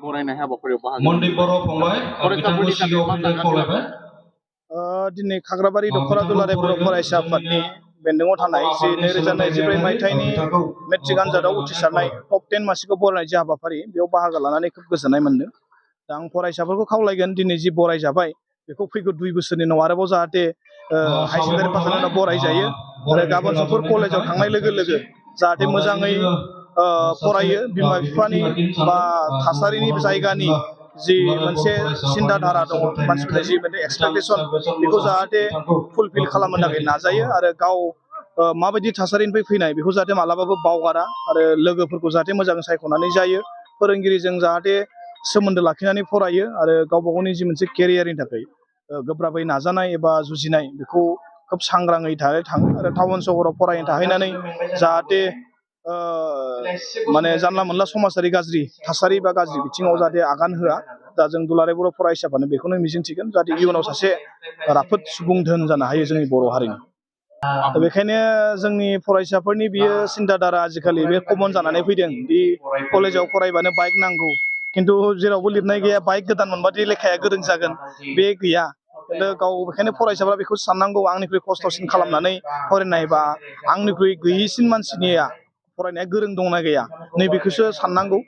बरायनाय हाबाफारियाव बाहागो मन्दिर बर' फंबाय बिथांखौ सिगाङाव फैनो खावलायबाय। दिनै खाग्राबारि दख'रा दुलाराय बर' फरायसा आफादनि बेन्दोङाव थानाय जि 2024 मायथाइनि मेट्रिक आनजादाव उथ्रिसारनाय टप 10 मासिखौ बरायनाय जि हाबाफारि बेयाव बाहागो लानानै खोब गोजोननाय मोनदों। दा आं फरायसाफोरखौ खावलायगोन दिनै जि बरायजाबाय बेखौ फैगौ 2 बोसोरनि उनाव आरोबाव जाहाथे हाई सेकेन्डारि पास जानायनि उनाव बरायजायो आरो गाबोन समफोर कलेजाव थांनाय लोगो लोगो जाहाथे मोजाङै फरायो बिमा बिफानि बा थासारिनि जायगानि जि मोनसे सिन्था धारा दङ मानसिफोरनि जि मोनसे एक्सपेक्टेसन बेखौ जाहाथे फुलफिल खालामनो थाखाय नाजायो आरो गाव माबायदि थासारिनिफ्राय फैनाय बेखौ जाहाथे मालाबाबो बावगारा आरो लोगोफोरखौ जाहाथे मोजाङै सायख'नानै जायो फोरोंगिरिजों जाहाथे सोमोन्दो लाखिनानै फरायो आरो गावबा गावनि जि मोनसे केरियारनि थाखाय गोब्राबै नाजानाय एबा जुजिनाय बेखौ खोब सांग्राङै थाङो आरो टाउन सहराव फरायनो थाहैनानै जाहाथे माने जानला मोनला समाजारि गाज्रि थासारि बा गाज्रि बिथिङाव जाहाथे आगान होआ। दा जों दुलाराय बर' फरायसाफोरानो बेखौनो मिजिंथिगोन जाहाथे इयुनाव सासे राफोद सुबुं धोन जानो हायो जोंनि बर' हारिनि। दा बेखायनो जोंनि फरायसाफोरनि बियो सिन्थाधारा आजिखालि बे कमन जानानै फैदों दि कलेजाव फरायबानो बाइक नांगौ खिन्थु जेरावबो लिरनाय गैया बाइक गोदान मोनबादि लेखाया गोरों जागोन बे गैया। गाव बेखायनो फरायसाफ्रा बेखौ साननांगौ आंनिख्रुइ खस्थ'सिन खालामनानै फरायनाय बा आंनिख्रुइ गैयैसिन मानसिनिया फरायनाया गोरों दंना गैया नैबेखौसो साननांगौ।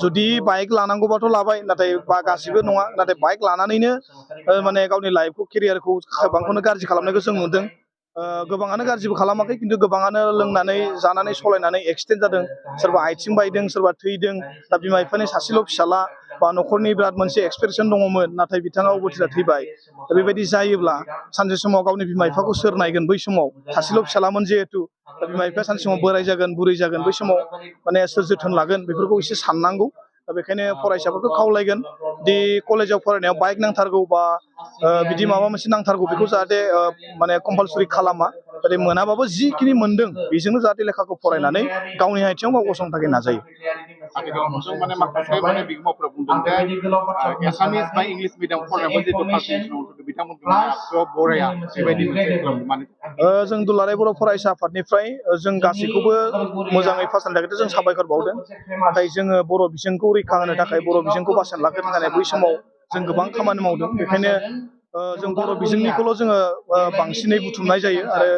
जुदि बाइक लानांगौबाथ' लाबाय नाथाय बा गासिबो नङा नाथाय बाइक लानानैनो माने गावनि लाइफखौ केरियारखौ गोबांखौनो गाज्रि खालामनायखौ जों नुदों। गोबाङानो गाज्रिबो खालामाखै खिन्थु गोबाङानो लोंनानै जानानै सलायनानै एक्सिडेन्ट जादों सोरबा आथिं बायदों सोरबा थैदों। दा बिमा बिफानि सासेल' फिसाला बा न'खरनि बिराद मोनसे एक्सपेक्टेसन दङमोन नाथाय बिथाङा अबथिरा थैबाय। दा बेबायदि जायोब्ला सानसे समाव गावनि बिमा बिफाखौ सोर नायगोन बै समाव सासेल' फिसालामोन जिहेतु दा बिमा बिफाया सानसे समाव बोराय जागोन बुरै जागोन बै समाव माने सोर जोथोन लागोन बेफोरखौ एसे साननांगौ। दा बेखायनो फरायसाफोरखौ खावलायगोन दि कलेजाव फरायनायाव बाइक नांथारगौ बा बिदि माबा मोनसे नांथारगौ बेखौ जाहाथे माने कम्पालसरि खालामा जाहाथे मोनाबाबो जिखिनि मोनदों बेजोंनो जाहाथे लेखाखौ फरायनानै गावनि आथिङाव गाव गसंनो थाखाय नाजायो। आथिखालाव नुदों माने माखासे माने बिगोमाफोरा बुंदों जे एसामिस बा इंलिस मिडियाम फरायनायबो जिहेतु फार्स्ट डिभिजनाव बिथांमोनखौ माने आखुआव बराया बेबायदि मोनसे माने जों दुलाराय बर' फरायसा आफादनिफ्राय जों गासैखौबो मोजाङै पास जानो थाखाय जों साबायखर बावदों। नाथाय जोङो बर' बिजोंखौ रैखा होनो थाखाय बर' बिजोंखौ बासायना लाखिनो थाखाय बै समाव जों गोबां खामानि मावदों। बेखायनो जों बर' बिजोंनिखौल' जोङो बांसिनै बुथुमनाय जायो आरो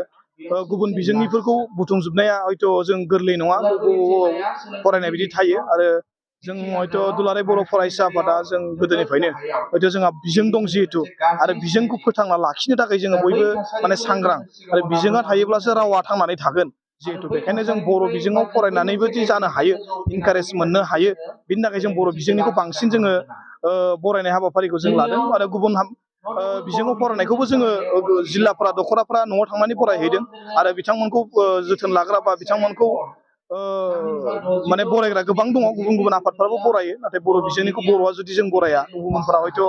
गुबुन बिजोंनिफोरखौ बुथुमजोबनाया हयथ' जों गोरलै नङा फरायनाय बिदि थायो आरो जों हयथ' दुलाराय बर' फरायसा आफादा जों गोदोनिफ्रायनो हयथ' जोंहा बिजों दं जिहेथु आरो बिजोंखौ फोथांना लाखिनो थाखाय जोङो बयबो माने सांग्रां आरो बिजोङा थायोब्लासो रावा थांनानै थागोन जिहेतु बेखायनो जों बर' बिजोङाव फरायनानैबो दि जानो हायो इनकारेज मोननो हायो बिनि थाखाय जों बर' बिजोंनिखौ बांसिन जोङो बरायनाय हाबाफारिखौ जों लादों आरो गुबुन बिजोङाव फरायनायखौबो जोङो जिल्लाफोरा दख'राफ्रा न'आव थांनानै फरायहैदों आरो बिथांमोनखौ जोथोन लाग्रा बा बिथांमोनखौ माने बरायग्रा गोबां दङ गुबुन गुबुन आफादफ्राबो बरायो नाथाय बर' बिजोंनिखौ बर'आ जुदि जों बराया गुबुनफोरा हयथ'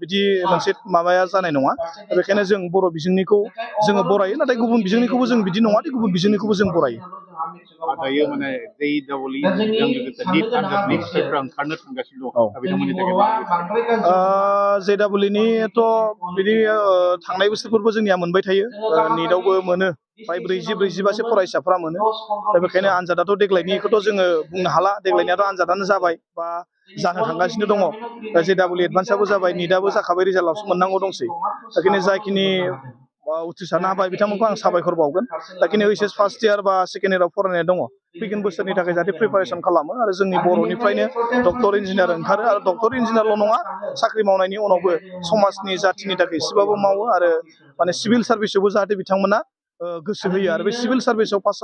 बिदि मोनसे माबाया जानाय नङा। बेखायनो जों बर' बिजोंनिखौ जोङो बरायो नाथाय गुबुन बिजोंनिखौबो जों बिदि नङा दि गुबुन बिजोंनिखौबो जों बरायो। दायो माने JEE जों लोगोसे NEET आनजादनि फिथायफ्रा ओंखारनो थांगासिनो दं दा बिथांमोननि थाखाय JEEनिथ' बिदि थांनाय बोसोरफोरबो जोंनिया मोनबाय थायो निटआवबो मोनो फ्राय 40-45 फरायसाफ्रा मोनो। दा बेखायनो आनजादाथ' देग्लायनिखौथ' जोङो बुंनो हाला देग्लायनियाथ' आनजादानो जाबाय बा जानो थांगासिनो दङ। JEE एडभान्सआबो जाबाय निटआबो जाखाबाय रिजाल्टआवसो मोननांगौ दंसै। बेखायनो जाखिनि उथ्रिसारनो हाबाय बिथांमोनखौ आं साबायखर बावगोन। जाखिनि HS फार्स्ट इयार बा सेकेन्ड इयाराव फरायनाय दङ फैगोन बोसोरनि थाखाय जाहाथे प्रिपारेसन खालामो आरो जोंनि बर'निफ्रायनो डक्टर इन्जिनियार ओंखारो आरो डक्टर इन्जिनियारल' नङा साख्रि मावनायनि उनावबो समाजनि जाथिनि थाखाय एसेबाबो मावो आरो माने सिभिल सार्भिसावबो जाहाथे बिथांमोना गोसो होयो आरो बे सिभिल सार्भिसाव पास